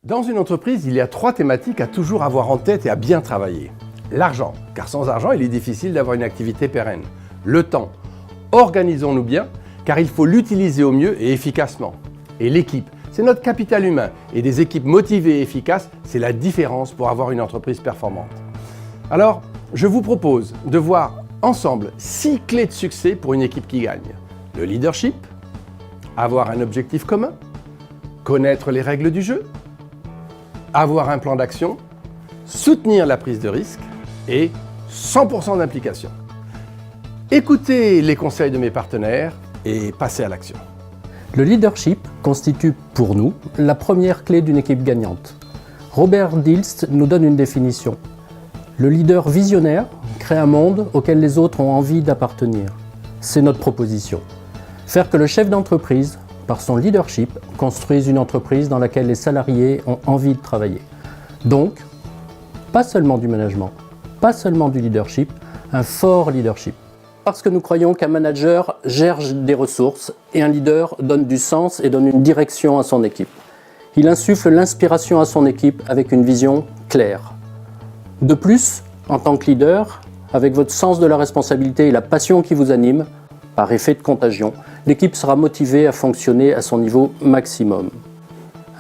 Dans une entreprise, il y a 3 thématiques à toujours avoir en tête et à bien travailler. L'argent, car sans argent, il est difficile d'avoir une activité pérenne. Le temps, organisons-nous bien, car il faut l'utiliser au mieux et efficacement. Et l'équipe, c'est notre capital humain. Et des équipes motivées et efficaces, c'est la différence pour avoir une entreprise performante. Alors, je vous propose de voir ensemble 6 clés de succès pour une équipe qui gagne. Le leadership, avoir un objectif commun, connaître les règles du jeu, avoir un plan d'action, soutenir la prise de risque et 100% d'implication. Écoutez les conseils de mes partenaires et passez à l'action. Le leadership constitue pour nous la première clé d'une équipe gagnante. Robert Dilts nous donne une définition. Le leader visionnaire crée un monde auquel les autres ont envie d'appartenir. C'est notre proposition. Faire que le chef d'entreprise, par son leadership, construise une entreprise dans laquelle les salariés ont envie de travailler. Donc, pas seulement du management, pas seulement du leadership, un fort leadership. Parce que nous croyons qu'un manager gère des ressources et un leader donne du sens et donne une direction à son équipe. Il insuffle l'inspiration à son équipe avec une vision claire. De plus, en tant que leader, avec votre sens de la responsabilité et la passion qui vous anime, par effet de contagion, l'équipe sera motivée à fonctionner à son niveau maximum.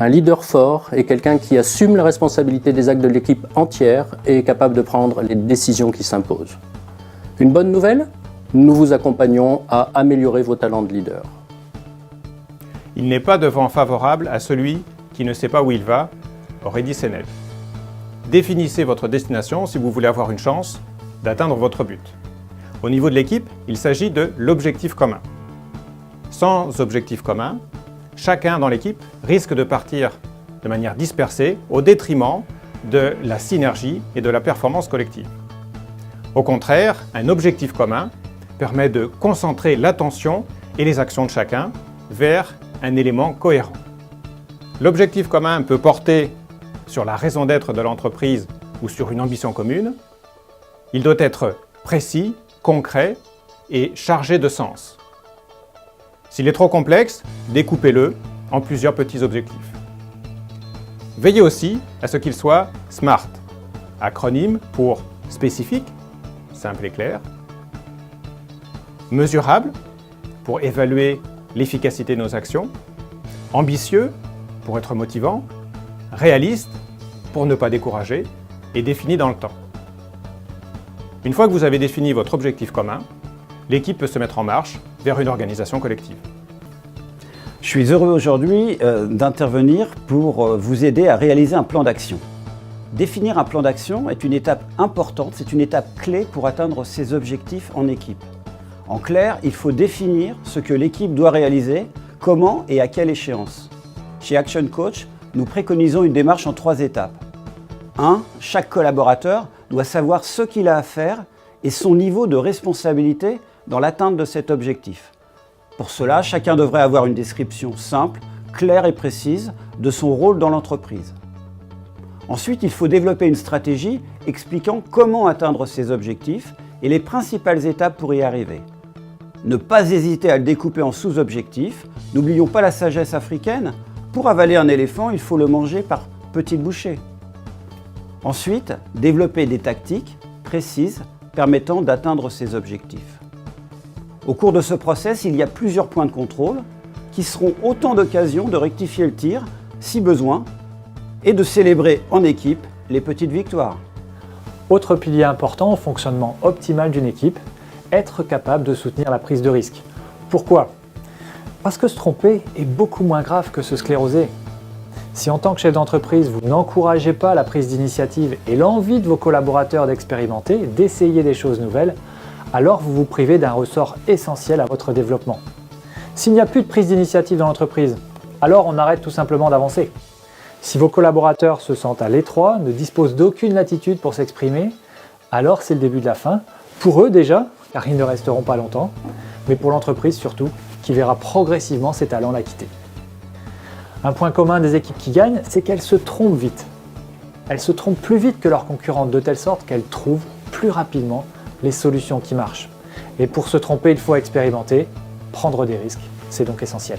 Un leader fort est quelqu'un qui assume la responsabilité des actes de l'équipe entière et est capable de prendre les décisions qui s'imposent. Une bonne nouvelle ? Nous vous accompagnons à améliorer vos talents de leader. Il n'est pas de vent favorable à celui qui ne sait pas où il va, aurait dit Sénèque. Définissez votre destination si vous voulez avoir une chance d'atteindre votre but. Au niveau de l'équipe, il s'agit de l'objectif commun. Sans objectif commun, chacun dans l'équipe risque de partir de manière dispersée au détriment de la synergie et de la performance collective. Au contraire, un objectif commun permet de concentrer l'attention et les actions de chacun vers un élément cohérent. L'objectif commun peut porter sur la raison d'être de l'entreprise ou sur une ambition commune. Il doit être précis, concret et chargé de sens. S'il est trop complexe, découpez-le en plusieurs petits objectifs. Veillez aussi à ce qu'il soit SMART, acronyme pour spécifique, simple et clair, mesurable, pour évaluer l'efficacité de nos actions, ambitieux, pour être motivant, réaliste, pour ne pas décourager, et défini dans le temps. Une fois que vous avez défini votre objectif commun, l'équipe peut se mettre en marche vers une organisation collective. Je suis heureux aujourd'hui d'intervenir pour vous aider à réaliser un plan d'action. Définir un plan d'action est une étape importante, c'est une étape clé pour atteindre ses objectifs en équipe. En clair, il faut définir ce que l'équipe doit réaliser, comment et à quelle échéance. Chez Action Coach, nous préconisons une démarche en 3 étapes. 1. Chaque collaborateur doit savoir ce qu'il a à faire et son niveau de responsabilité dans l'atteinte de cet objectif. Pour cela, chacun devrait avoir une description simple, claire et précise de son rôle dans l'entreprise. Ensuite, il faut développer une stratégie expliquant comment atteindre ces objectifs et les principales étapes pour y arriver. Ne pas hésiter à le découper en sous-objectifs. N'oublions pas la sagesse africaine. Pour avaler un éléphant, il faut le manger par petites bouchées. Ensuite, développer des tactiques précises permettant d'atteindre ces objectifs. Au cours de ce process, il y a plusieurs points de contrôle qui seront autant d'occasions de rectifier le tir, si besoin, et de célébrer en équipe les petites victoires. Autre pilier important au fonctionnement optimal d'une équipe, être capable de soutenir la prise de risque. Pourquoi ? Parce que se tromper est beaucoup moins grave que se scléroser. Si en tant que chef d'entreprise, vous n'encouragez pas la prise d'initiative et l'envie de vos collaborateurs d'expérimenter, d'essayer des choses nouvelles, alors vous vous privez d'un ressort essentiel à votre développement. S'il n'y a plus de prise d'initiative dans l'entreprise, alors on arrête tout simplement d'avancer. Si vos collaborateurs se sentent à l'étroit, ne disposent d'aucune latitude pour s'exprimer, alors c'est le début de la fin, pour eux déjà, car ils ne resteront pas longtemps, mais pour l'entreprise surtout, qui verra progressivement ses talents la quitter. Un point commun des équipes qui gagnent, c'est qu'elles se trompent vite. Elles se trompent plus vite que leurs concurrentes, de telle sorte qu'elles trouvent plus rapidement les solutions qui marchent. Et pour se tromper, il faut expérimenter, prendre des risques, c'est donc essentiel.